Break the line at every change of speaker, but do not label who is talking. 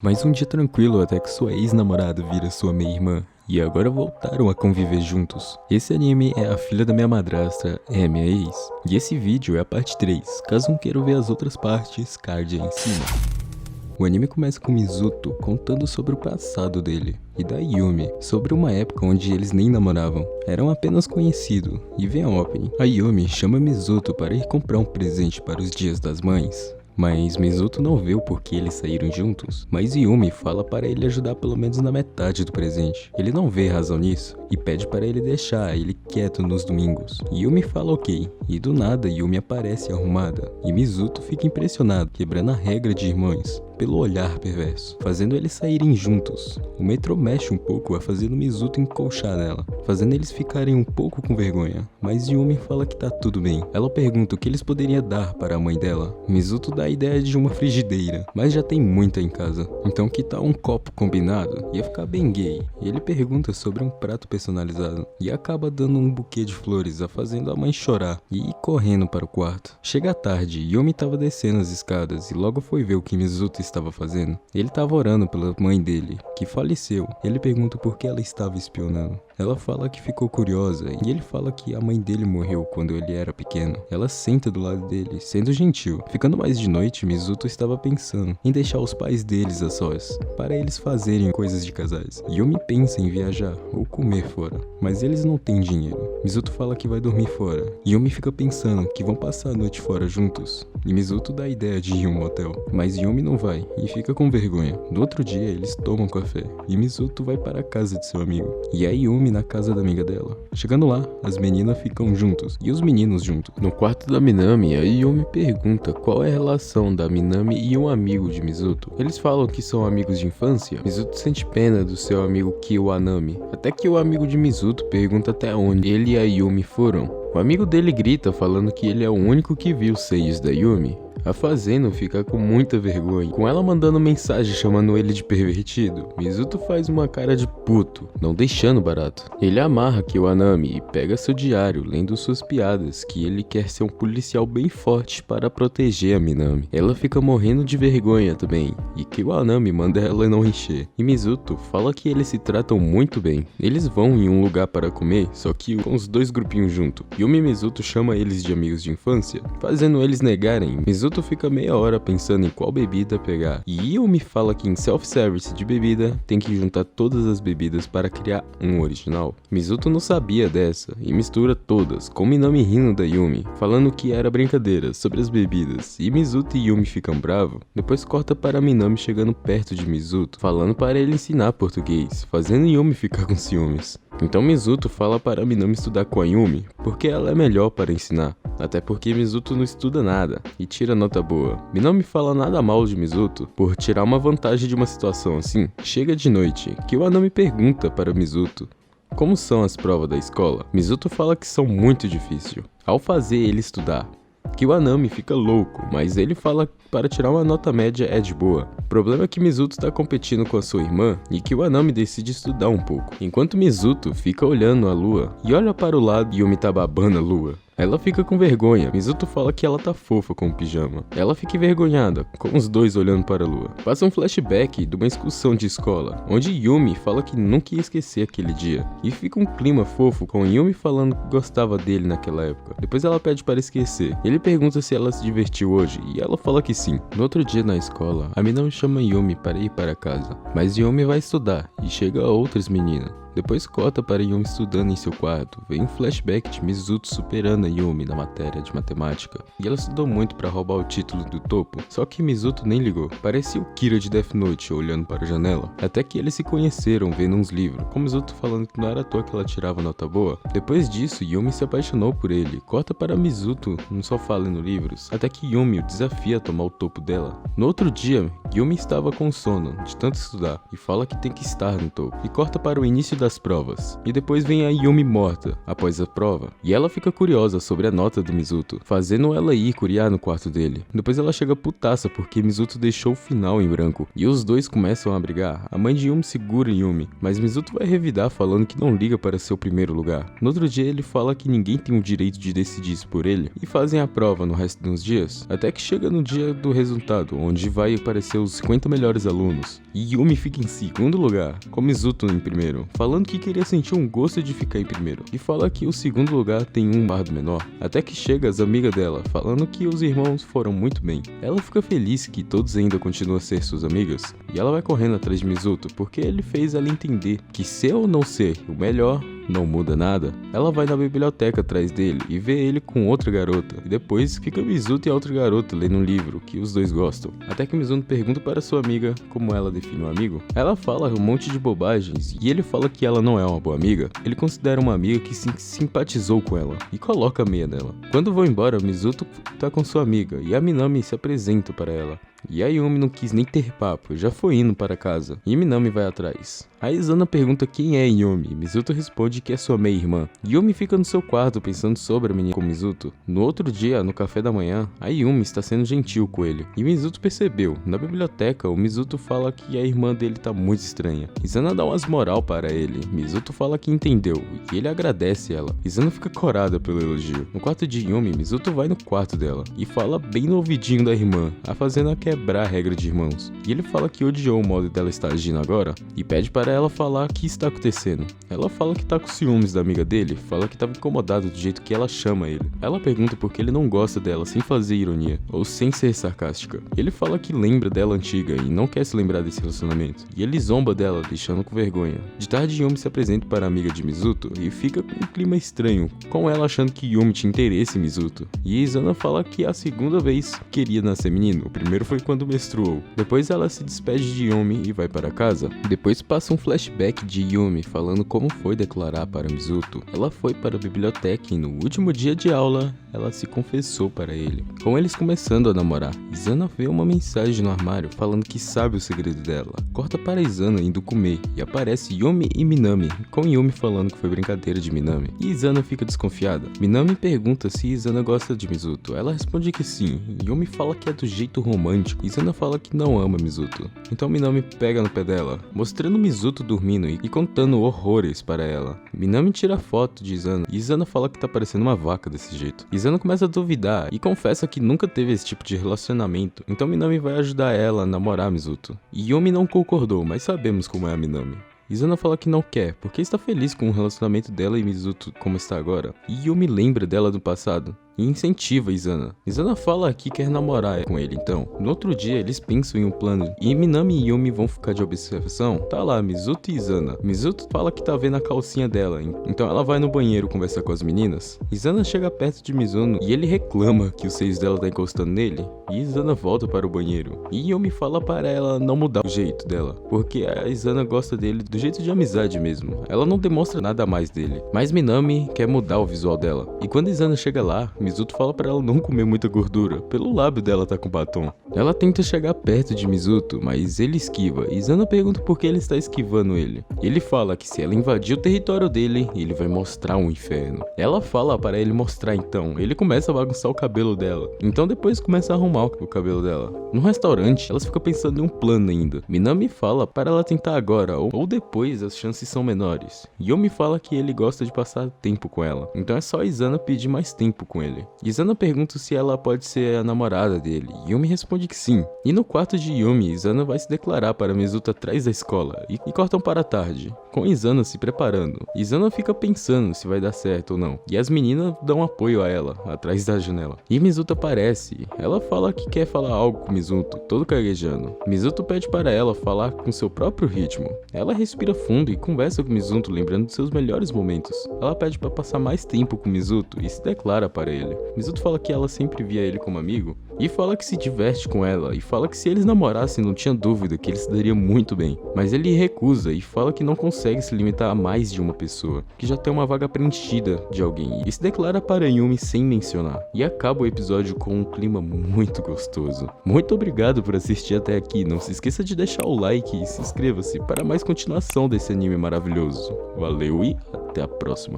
Mais um dia tranquilo até que sua ex-namorada vira sua meia-irmã e agora voltaram a conviver juntos. Esse anime é A Filha da Minha Madrasta é Minha Ex. E esse vídeo é a parte 3, caso não queiram ver as outras partes, card aí em cima. O anime começa com Mizuto contando sobre o passado dele e da Yumi, sobre uma época onde eles nem namoravam, eram apenas conhecidos, e vem a opening. A Yumi chama Mizuto para ir comprar um presente para os Dias das Mães. Mas Mizuto não vê o porquê eles saíram juntos, mas Yumi fala para ele ajudar pelo menos na metade do presente. Ele não vê razão nisso e pede para ele deixar ele quieto nos domingos. Yumi fala ok, e do nada Yumi aparece arrumada, e Mizuto fica impressionado, quebrando a regra de irmãos pelo olhar perverso, fazendo eles saírem juntos. O metrô mexe um pouco, fazendo Mizuto encolchar nela, fazendo eles ficarem um pouco com vergonha, mas Yumi fala que tá tudo bem. Ela pergunta o que eles poderiam dar para a mãe dela. Mizuto dá a ideia de uma frigideira, mas já tem muita em casa, então que tal um copo combinado? Ia ficar bem gay. E ele pergunta sobre um prato personalizado, e acaba dando um buquê de flores, fazendo a mãe chorar e ir correndo para o quarto. Chega a tarde, Yumi tava descendo as escadas e logo foi ver o que Mizuto estava fazendo. Ele estava orando pela mãe dele, que faleceu. Ele pergunta por que ela estava espionando. Ela fala que ficou curiosa e ele fala que a mãe dele morreu quando ele era pequeno. Ela senta do lado dele, sendo gentil. Ficando mais de noite, Mizuto estava pensando em deixar os pais deles a sós, para eles fazerem coisas de casais. Yumi pensa em viajar ou comer fora, mas eles não têm dinheiro. Mizuto fala que vai dormir fora. Yumi fica pensando que vão passar a noite fora juntos. E Mizuto dá a ideia de ir a um motel, mas Yumi não vai e fica com vergonha. No outro dia, eles tomam café e Mizuto vai para a casa de seu amigo. E a Yumi na casa da amiga dela. Chegando lá, as meninas ficam juntos e os meninos juntos. No quarto da Minami, a Yumi pergunta qual é a relação da Minami e um amigo de Mizuto. Eles falam que são amigos de infância. Mizuto sente pena do seu amigo Kiwanami, até que o amigo de Mizuto pergunta até onde ele e a Yumi foram. O amigo dele grita falando que ele é o único que viu os seios da Yumi, a fazendo ficar com muita vergonha, com ela mandando mensagem chamando ele de pervertido. Mizuto faz uma cara de puto, não deixando barato. Ele amarra Kiwanami e pega seu diário, lendo suas piadas, que ele quer ser um policial bem forte para proteger a Minami. Ela fica morrendo de vergonha também, e Kiwanami manda ela não encher. E Mizuto fala que eles se tratam muito bem. Eles vão em um lugar para comer, só que com os dois grupinhos junto. Yumi e Mizuto chama eles de amigos de infância, fazendo eles negarem. Mizuto fica meia hora pensando em qual bebida pegar, e Yumi fala que em self-service de bebida tem que juntar todas as bebidas para criar um original. Mizuto não sabia dessa e mistura todas, com Minami rindo da Yumi, falando que era brincadeira sobre as bebidas, e Mizuto e Yumi ficam bravos. Depois corta para Minami chegando perto de Mizuto, falando para ele ensinar português, fazendo Yumi ficar com ciúmes. Então Mizuto fala para Minami estudar com a Yumi, porque ela é melhor para ensinar, até porque Mizuto não estuda nada e tira nota boa. Minami fala nada mal de Mizuto por tirar uma vantagem de uma situação assim. Chega de noite, Kiwanami pergunta para Mizuto como são as provas da escola. Mizuto fala que são muito difíceis, ao fazer ele estudar. Kiwanami fica louco, mas ele fala para tirar uma nota média é de boa. O problema é que Mizuto está competindo com a sua irmã e Kiwanami decide estudar um pouco, enquanto Mizuto fica olhando a lua e olha para o lado e Yumi tá babando a lua. Ela fica com vergonha. Mizuto fala que ela tá fofa com o pijama. Ela fica envergonhada, com os dois olhando para a lua. Passa um flashback de uma excursão de escola, onde Yumi fala que nunca ia esquecer aquele dia. E fica um clima fofo com Yumi falando que gostava dele naquela época. Depois ela pede para esquecer. Ele pergunta se ela se divertiu hoje, e ela fala que sim. No outro dia na escola, a Minami chama Yumi para ir para casa. Mas Yumi vai estudar, e chega outras meninas. Depois corta para Yumi estudando em seu quarto. Vem um flashback de Mizuto superando a Yumi na matéria de matemática. E ela estudou muito para roubar o título do topo, só que Mizuto nem ligou. Parecia o Kira de Death Note olhando para a janela. Até que eles se conheceram vendo uns livros, com Mizuto falando que não era à toa que ela tirava nota boa. Depois disso, Yumi se apaixonou por ele. Corta para Mizuto no sofá lendo livros, até que Yumi o desafia a tomar o topo dela. No outro dia, Yumi estava com sono de tanto estudar e fala que tem que estar no topo. E corta para o início da as provas. E depois vem a Yumi morta, após a prova. E ela fica curiosa sobre a nota do Mizuto, fazendo ela ir curiar no quarto dele. Depois ela chega putaça porque Mizuto deixou o final em branco. E os dois começam a brigar. A mãe de Yumi segura Yumi, mas Mizuto vai revidar falando que não liga para seu primeiro lugar. No outro dia ele fala que ninguém tem o direito de decidir isso por ele. E fazem a prova no resto dos dias, até que chega no dia do resultado, onde vai aparecer os 50 melhores alunos. E Yumi fica em segundo lugar, com Mizuto em primeiro, falando que queria sentir um gosto de ficar em primeiro. E fala que o segundo lugar tem um bardo menor, até que chega as amigas dela, falando que os irmãos foram muito bem. Ela fica feliz que todos ainda continuam a ser suas amigas, e ela vai correndo atrás de Mizuto, porque ele fez ela entender que ser ou não ser o melhor não muda nada. Ela vai na biblioteca atrás dele e vê ele com outra garota, e depois fica Mizuto e a outra garota lendo um livro que os dois gostam. Até que Mizuto pergunta para sua amiga como ela define um amigo. Ela fala um monte de bobagens e ele fala que ela não é uma boa amiga. Ele considera uma amiga que simpatizou com ela e coloca a meia nela. Quando vão embora, Mizuto tá com sua amiga e a Minami se apresenta para ela. E a Yumi não quis nem ter papo, já foi indo para casa, e Minami vai atrás. A Izana pergunta quem é Yumi, Mizuto responde que é sua meia-irmã. Yumi fica no seu quarto pensando sobre a menina com Mizuto. No outro dia, no café da manhã, a Yumi está sendo gentil com ele, e Mizuto percebeu. Na biblioteca, o Mizuto fala que a irmã dele tá muito estranha. Izana dá umas moral para ele, Mizuto fala que entendeu, e ele agradece ela. Izana fica corada pelo elogio. No quarto de Yumi, Mizuto vai no quarto dela, e fala bem no ouvidinho da irmã, a fazendo quebrar a regra de irmãos. E ele fala que odiou o modo dela estar agindo agora, e pede para ela falar o que está acontecendo. Ela fala que tá com ciúmes da amiga dele, fala que estava incomodado do jeito que ela chama ele. Ela pergunta por que ele não gosta dela sem fazer ironia, ou sem ser sarcástica. Ele fala que lembra dela antiga e não quer se lembrar desse relacionamento, e ele zomba dela, deixando com vergonha. De tarde, Yumi se apresenta para a amiga de Mizuto e fica com um clima estranho, com ela achando que Yumi tinha interesse em Mizuto. E Izana fala que é a segunda vez que queria nascer menino, o primeiro foi quando menstruou. Depois ela se despede de Yumi e vai para casa. Depois passa um flashback de Yumi falando como foi declarar para Mizuto. Ela foi para a biblioteca e no último dia de aula, ela se confessou para ele. Com eles começando a namorar, Izana vê uma mensagem no armário falando que sabe o segredo dela. Corta para Izana indo comer e aparece Yumi e Minami, com Yumi falando que foi brincadeira de Minami. E Izana fica desconfiada. Minami pergunta se Izana gosta de Mizuto. Ela responde que sim. Yumi fala que é do jeito romântico. Izana fala que não ama Mizuto. Então Minami pega no pé dela, mostrando Mizuto dormindo e contando horrores para ela. Minami tira foto de Izana e Izana fala que tá parecendo uma vaca desse jeito. Izana começa a duvidar e confessa que nunca teve esse tipo de relacionamento. Então Minami vai ajudar ela a namorar Mizuto. E Yumi não concordou, mas sabemos como é a Minami. Izana fala que não quer, porque está feliz com o relacionamento dela e Mizuto como está agora. E Yumi lembra dela do passado e incentiva Izana. Izana fala que quer namorar com ele então. No outro dia eles pensam em um plano e Minami e Yumi vão ficar de observação. Tá lá Mizuto e Izana. Mizuto fala que tá vendo a calcinha dela, então ela vai no banheiro conversar com as meninas. Izana chega perto de Mizuno e ele reclama que os seios dela tá encostando nele. E Izana volta para o banheiro. E Yumi fala para ela não mudar o jeito dela, porque a Izana gosta dele do jeito de amizade mesmo. Ela não demonstra nada mais dele. Mas Minami quer mudar o visual dela. E quando Izana chega lá, Mizuto fala pra ela não comer muita gordura, pelo lábio dela tá com batom. Ela tenta chegar perto de Mizuto, mas ele esquiva, e Izana pergunta por que ele está esquivando ele. Ele fala que se ela invadir o território dele, ele vai mostrar um inferno. Ela fala para ele mostrar então, ele começa a bagunçar o cabelo dela, então depois começa a arrumar o cabelo dela. No restaurante, elas ficam pensando em um plano ainda. Minami fala para ela tentar agora, ou depois as chances são menores. Yumi fala que ele gosta de passar tempo com ela, então é só Izana pedir mais tempo com ele. Izana pergunta se ela pode ser a namorada dele, e Yumi responde que sim. E no quarto de Yumi, Izana vai se declarar para Mizuto atrás da escola, e cortam para a tarde, com Izana se preparando. Izana fica pensando se vai dar certo ou não, e as meninas dão apoio a ela, atrás da janela. E Mizuto aparece, ela fala que quer falar algo com Mizuto, todo caguejando. Mizuto pede para ela falar com seu próprio ritmo. Ela respira fundo e conversa com Mizuto, lembrando de seus melhores momentos. Ela pede para passar mais tempo com Mizuto e se declara para ele. velha. Mizuto fala que ela sempre via ele como amigo, e fala que se diverte com ela, e fala que se eles namorassem não tinha dúvida que ele se daria muito bem. Mas ele recusa e fala que não consegue se limitar a mais de uma pessoa, que já tem uma vaga preenchida de alguém, e se declara para Yumi sem mencionar. E acaba o episódio com um clima muito gostoso. Muito obrigado por assistir até aqui, não se esqueça de deixar o like e se inscreva-se para mais continuação desse anime maravilhoso. Valeu e até a próxima.